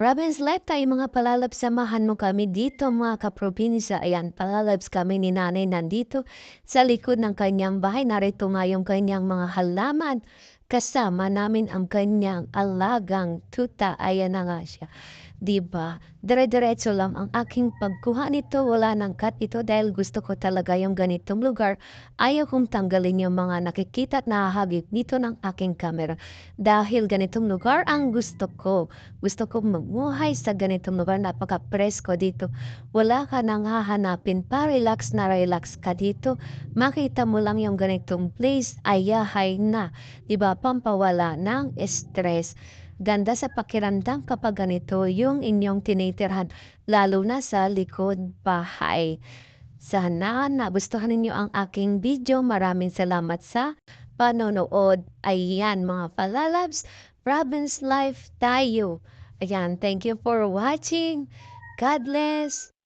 Province Life tayo mga palalabs, samahan mo kami dito mga kaprobinsya. Ayan, palalabs kami ni nanay nandito sa likod ng kanyang bahay. Narito nga yung kanyang mga halaman. Kasama namin ang kanyang alagang tuta. Ayan na nga siya. 'Di ba? Dire-diretso lang ang aking pagkuha nito, wala ng cut ito dahil gusto ko talaga yung ganitong lugar. Ayaw kong tanggalin yung mga nakikita at nahahagip dito ng aking camera. Dahil ganitong lugar ang gusto ko. Gusto kong mamuhay sa ganitong lugar, napaka-presko dito. Wala ka nang hahanapin pa, relax na relax ka dito. Makita mo lang yung ganitong place, ayahay na. 'Di ba? Pampawala ng stress. Ganda sa pakiramdam kapag ganito yung inyong tinitirhan, lalo na sa likod bahay. Sana nagustuhan ninyo ang aking video. Maraming salamat sa panonood. Ayan mga palalabs, province life tayo. Ayan, thank you for watching. God bless.